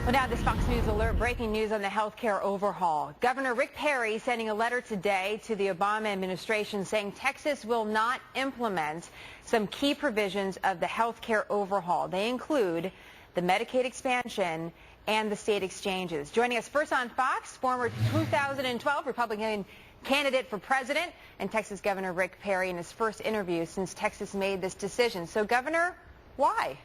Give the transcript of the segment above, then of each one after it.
Well, now this Fox News alert, breaking news on the health care overhaul. Governor Rick Perry sending a letter today to the Obama administration saying Texas will not implement some key provisions of the health care overhaul. They include the Medicaid expansion and the state exchanges. Joining us first on Fox, former 2012 Republican candidate for president and Texas Governor Rick Perry in his first interview since Texas made this decision. So, Governor, why?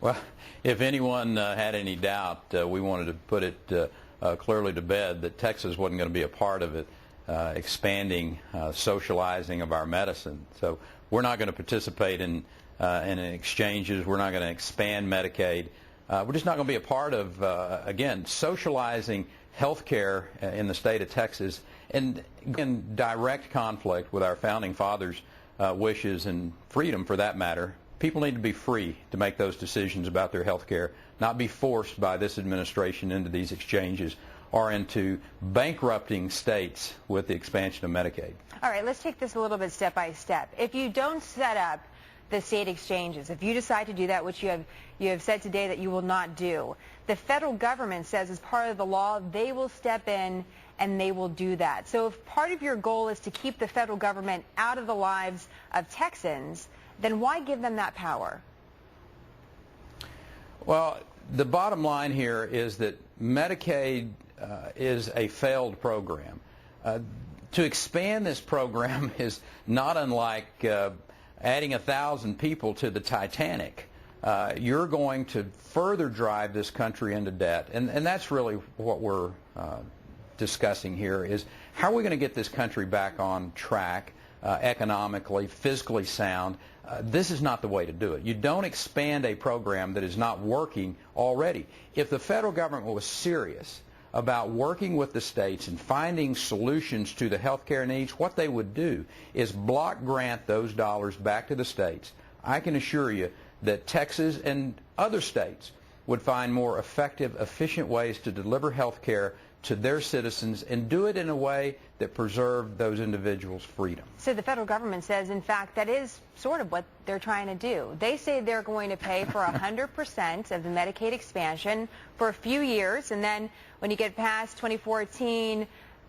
Well, if anyone had any doubt, we wanted to put it clearly to bed that Texas wasn't going to be a part of it, expanding, socializing of our medicine. So we're not going to participate in exchanges. We're not going to expand Medicaid. We're just not going to be a part of, again, socializing health care in the state of Texas, and in direct conflict with our founding fathers' wishes and freedom, for that matter. People need to be free to make those decisions about their health care, not be forced by this administration into these exchanges or into bankrupting states with the expansion of Medicaid. All right, let's take this a little bit step by step. If you don't set up the state exchanges, if you decide to do that, which you have said today that you will not do, the federal government says as part of the law they will step in and they will do that. So if part of your goal is to keep the federal government out of the lives of Texans, then why give them that power? Well, the bottom line here is that Medicaid is a failed program. To expand this program is not unlike adding 1,000 people to the Titanic. You're going to further drive this country into debt, and that's really what we're discussing here, is how are we going to get this country back on track economically, fiscally sound. This is not the way to do it. You don't expand a program that is not working already. If the federal government was serious about working with the states and finding solutions to the health care needs, what they would do is block grant those dollars back to the states. I can assure you that Texas and other states would find more effective, efficient ways to deliver health care to their citizens and do it in a way that preserved those individuals' freedom. So the federal government says, in fact, that is sort of what they're trying to do. They say they're going to pay for 100% of the Medicaid expansion for a few years, and then when you get past 2014,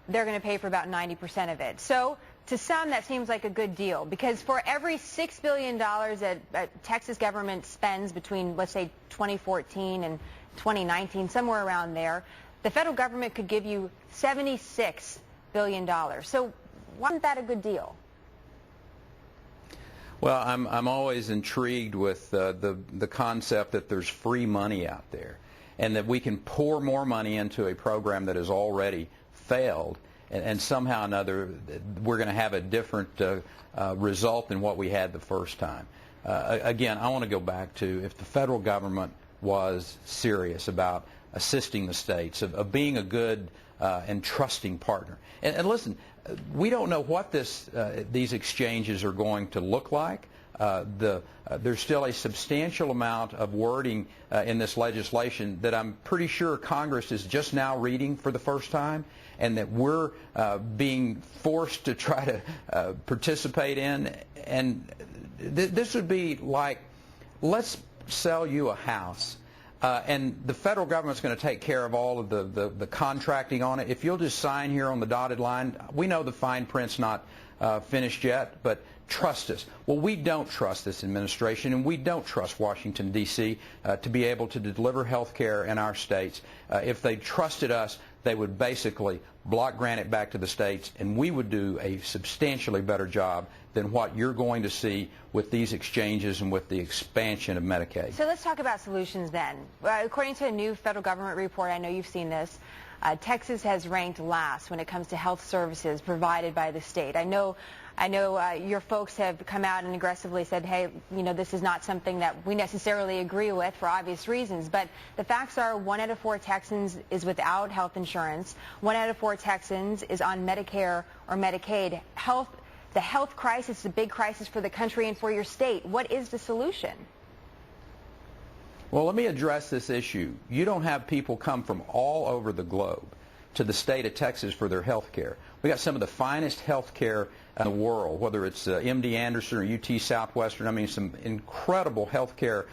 they're going to pay for about 90% of it. So to some, that seems like a good deal, because for every $6 billion that Texas government spends between, let's say, 2014 and 2019, somewhere around there, the federal government could give you $76 billion. So why isn't that a good deal? Well, I'm always intrigued with the concept that there's free money out there and that we can pour more money into a program that has already failed, and somehow or another we're going to have a different result than what we had the first time. Again, I want to go back to, if the federal government was serious about assisting the states, of being a good and trusting partner. And listen, we don't know what these exchanges are going to look like. There's still a substantial amount of wording in this legislation that I'm pretty sure Congress is just now reading for the first time, and that we're being forced to try to participate in. And this would be like, let's sell you a house. And the federal government's going to take care of all of the contracting on it. If you'll just sign here on the dotted line, we know the fine print's not finished yet, but trust us. Well, we don't trust this administration, and we don't trust Washington, D.C. To be able to deliver health care in our states. If they trusted us, they would basically block grant it back to the states, and we would do a substantially better job than what you're going to see with these exchanges and with the expansion of Medicaid. So let's talk about solutions then. According to a new federal government report, I know you've seen this, Texas has ranked last when it comes to health services provided by the state. I know your folks have come out and aggressively said, hey, you know, this is not something that we necessarily agree with for obvious reasons, but the facts are 1 out of 4 Texans is without health insurance. 1 out of 4 Texans is on Medicare or Medicaid. The health crisis is a big crisis for the country and for your state. What is the solution? Well, let me address this issue. You don't have people come from all over the globe to the state of Texas for their health care. We got some of the finest health care in the world, whether it's MD Anderson or UT Southwestern. I mean, some incredible health care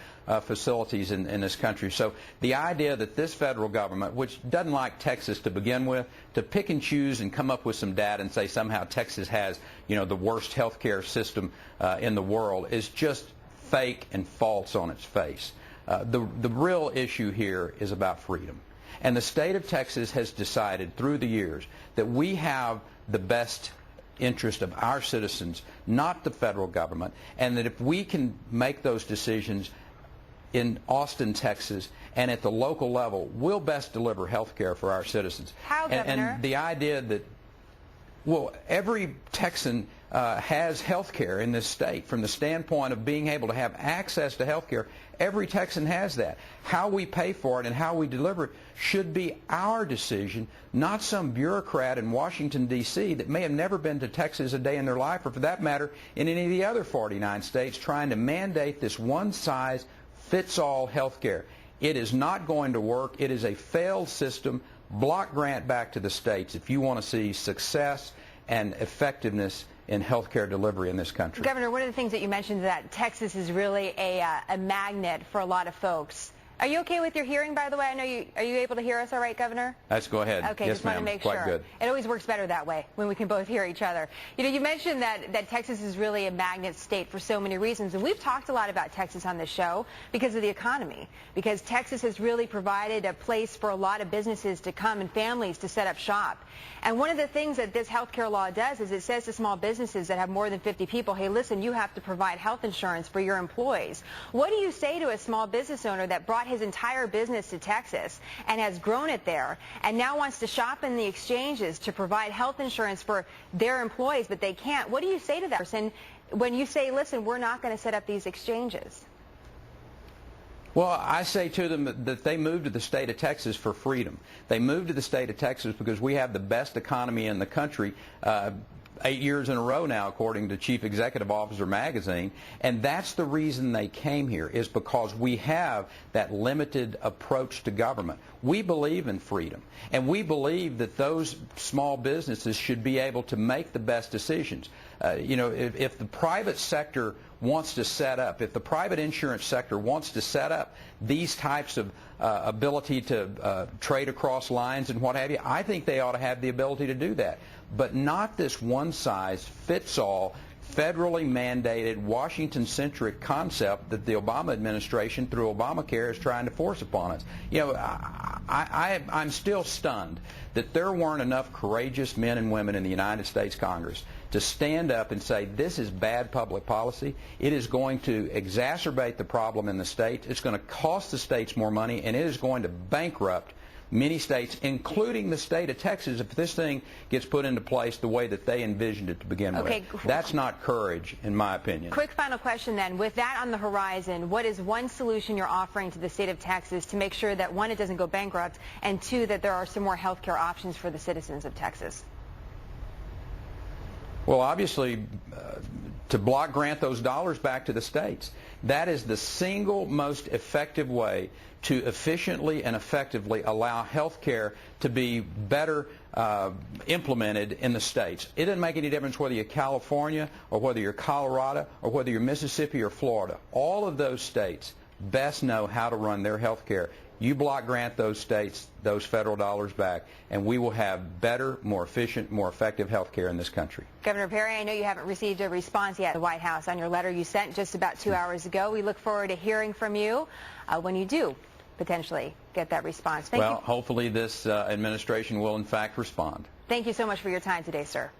facilities in this country. So the idea that this federal government, which doesn't like Texas to begin with, to pick and choose and come up with some data and say somehow Texas has, the worst health care system in the world is just fake and false on its face. The real issue here is about freedom. And the state of Texas has decided through the years that we have the best interest of our citizens, not the federal government, and that if we can make those decisions in Austin, Texas, and at the local level, we'll best deliver health care for our citizens. How, Governor? And the idea that, well, every Texan has health care in this state from the standpoint of being able to have access to health care. Every Texan has that. How we pay for it and how we deliver it should be our decision, not some bureaucrat in Washington, D.C. that may have never been to Texas a day in their life, or for that matter, in any of the other 49 states trying to mandate this one-size-fits-all health care. It is not going to work. It is a failed system. Block grant back to the states if you want to see success and effectiveness in health care delivery in this country. Governor, one of the things that you mentioned is that Texas is really a magnet for a lot of folks. Are you okay with your hearing, by the way? I know are you able to hear us all right, Governor? Let's go ahead. Okay, yes, just want to make quite sure. Good. It always works better that way when we can both hear each other. You mentioned that Texas is really a magnet state for so many reasons, and we've talked a lot about Texas on this show because of the economy, because Texas has really provided a place for a lot of businesses to come and families to set up shop. And one of the things that this health care law does is it says to small businesses that have more than 50 people, hey, listen, you have to provide health insurance for your employees. What do you say to a small business owner that brought his entire business to Texas and has grown it there and now wants to shop in the exchanges to provide health insurance for their employees, but they can't? What do you say to that person when you say, listen, we're not going to set up these exchanges? Well, I say to them that they moved to the state of Texas for freedom. They moved to the state of Texas because we have the best economy in the country, 8 years in a row now, according to Chief Executive Officer magazine, and that's the reason they came here, is because we have that limited approach to government. We believe in freedom, and we believe that those small businesses should be able to make the best decisions. If the private sector wants to set up, if the private insurance sector wants to set up these types of ability to trade across lines and what have you, I think they ought to have the ability to do that. But not this one-size-fits-all, federally mandated, Washington-centric concept that the Obama administration, through Obamacare, is trying to force upon us. I'm still stunned that there weren't enough courageous men and women in the United States Congress to stand up and say, this is bad public policy. It is going to exacerbate the problem in the state. It's going to cost the states more money, and it is going to bankrupt many states, including the state of Texas, if this thing gets put into place the way that they envisioned it to begin with. That's not courage, in my opinion. Quick final question then. With that on the horizon, what is one solution you're offering to the state of Texas to make sure that, one, it doesn't go bankrupt, and two, that there are some more health care options for the citizens of Texas? Well, obviously, to block grant those dollars back to the states. That is the single most effective way to efficiently and effectively allow health care to be better implemented in the states. It doesn't make any difference whether you're California or whether you're Colorado or whether you're Mississippi or Florida. All of those states best know how to run their health care. You block grant those states those federal dollars back, and we will have better, more efficient, more effective health care in this country. Governor Perry, I know you haven't received a response yet at the White House on your letter you sent just about 2 hours ago. We look forward to hearing from you when you do potentially get that response. Well, hopefully this administration will, in fact, respond. Thank you so much for your time today, sir.